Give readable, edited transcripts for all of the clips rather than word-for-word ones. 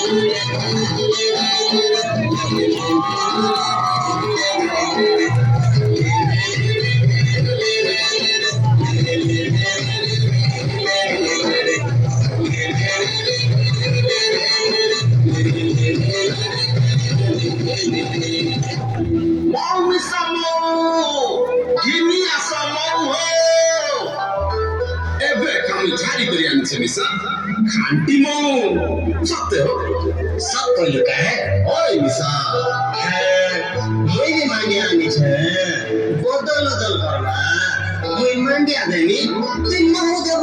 Wọ́n wí sámọ́ gini asamoah ebe kami cari berian semisa kantimu satu juga oh bisa ini mania ni botol karena मैं मंडी आ गई तीन माह जब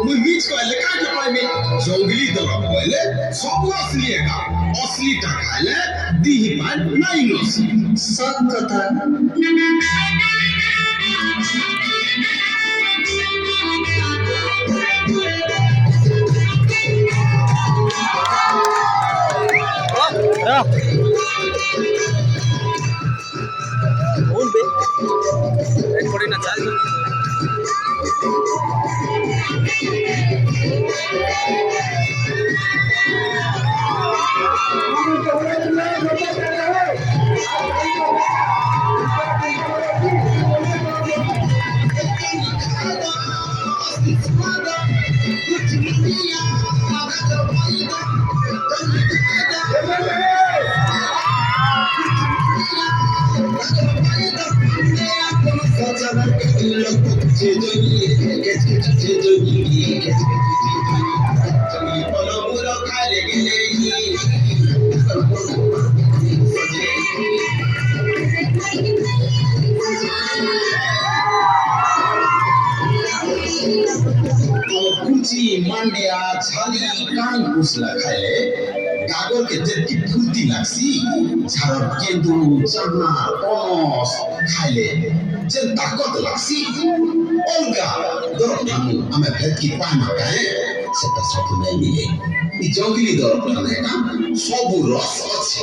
मैं बीच को लेकर के पाई में जंगली दवा बोले सब असली है का असली टकाले दी ही पान नहीं नोसी सब कथा मंडिया छाली कान कुसला खाले गागर के जेती फुर्ती लागसी झारब केंदू चना पनस खाले जे ताकत लागसी ओलगा दरपनानु हमें भेद की पाना काहे सेटा सब नहीं मिले ई जंगली दरपना है ना सब रस আছে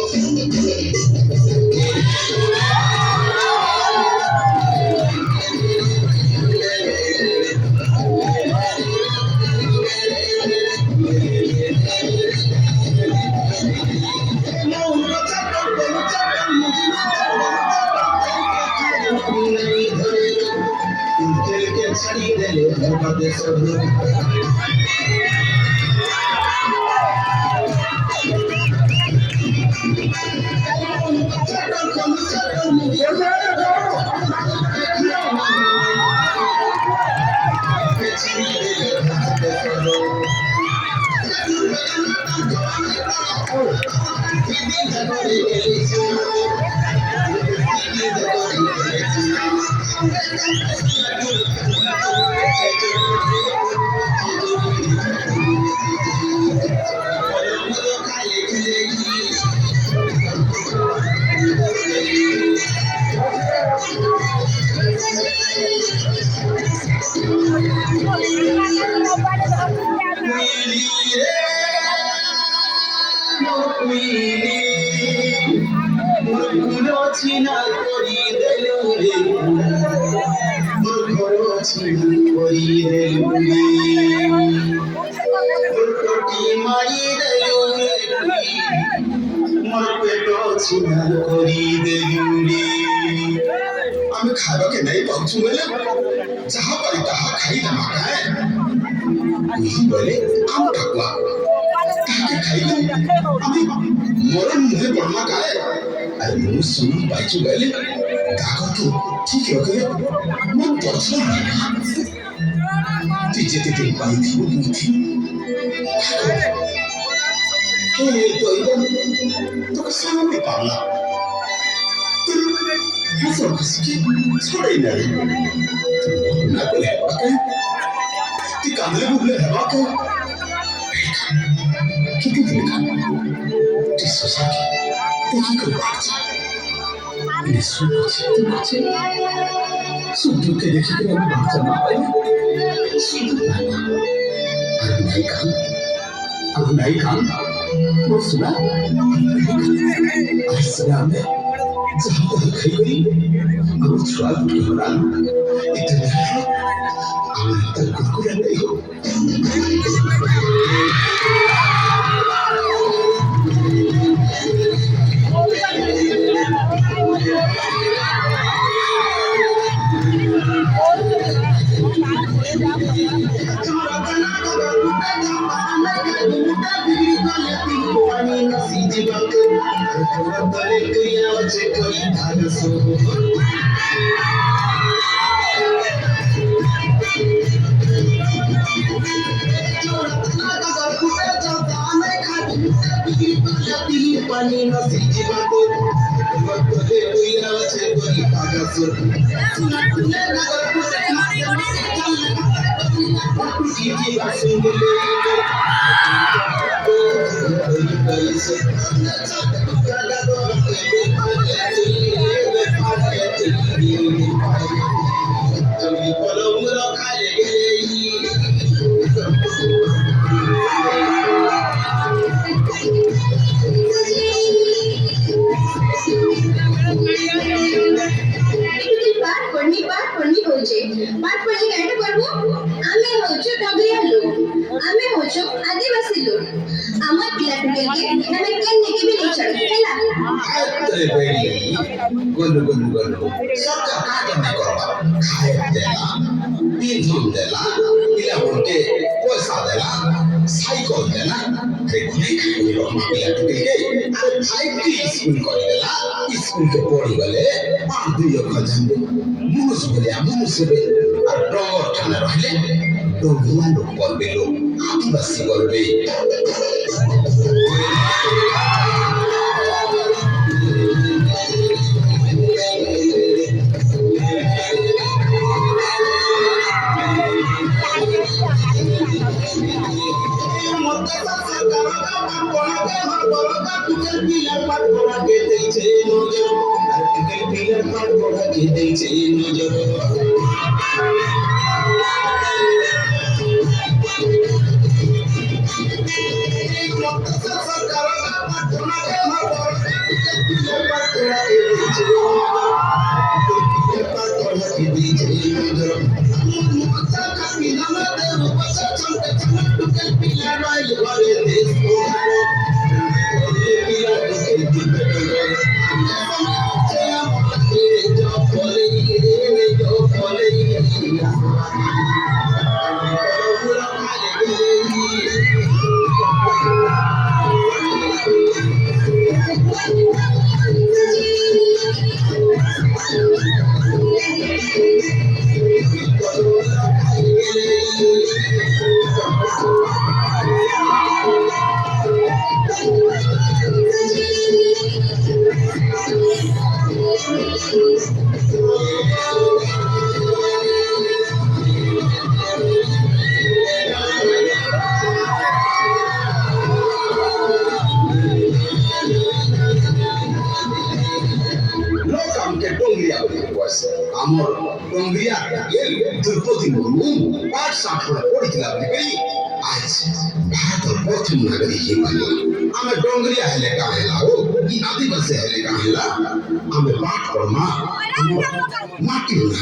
আমি খাবাকে নাই পাচ্ছু বলে যাহা পারি তাহা খাইলাম আগায় বুঝি বলে আম ঠাকুয়া তাকে খাইলাম আমি মরণ মুখে পড়লা গায়ে আর মু শুনি পাইছু বলে কাকা তো ঠিক রকম মন পছন্দ না তুই যেতে দিন পাইছি বুঝি হে তো এবার তোকে সামনে পারলাম Hasil kuski sore nari, nak boleh pakai, di kamera boleh pakai, kita tidak, di sosaki, teki kerja, ini sudah ke deki kita baca apa ini, sudah aku naikkan, maksudnya, asalnya. जहाँ खाई गई अब स्वाद की होना इतना हमारे तक कुरकुरा नहीं हो Uta bigri kale pi pani na siji bak. Kale kriya vache koi dhagaso. Pani na siji bak. Kale kriya vache koi dhagaso. Kiki asingile. পাঠ করনি হচ্ছে পাঠ করলে কেন করবো আমি হচ্ছে ডগরিয়া লোক আমি হচ্ছে আদিবাসী লোক আমার পিলাটুকে আমি কেন নেকি বিলি চল হেলা আরে বেড়ি গলু গলু গলু সরকার কাজ না করবা খায় দেলা বিধুন দেলা পিলা বলতে পয়সা দেলা সাইকেল দেলা রেগুলি খাই রকম পিলাটুকে আরে ফাইভটি স্কুল করে দেলা স্কুলকে পড়ি গেলে পাঁচ দুই অক্ষর জানবে মুনুষ বলে মুনুষ হবে আর ডঙ্গর ঠানে রহলে ডঙ্গিয়া লোক বলবে লোক আদিবাসী বলবে আমার ডঙ্গিয়া গেল দ্রৌপদী মুর্মু পাঁচ সাফল্য পড়িছিলাম দেখি আজ ভারতের প্রথম নাগরিক হিমালয় আমি ডঙ্গরিয়া হেলে কাহেলা ও কি আদিবাসী হেলে কাহেলা আমি পাঠ করমা মাটি না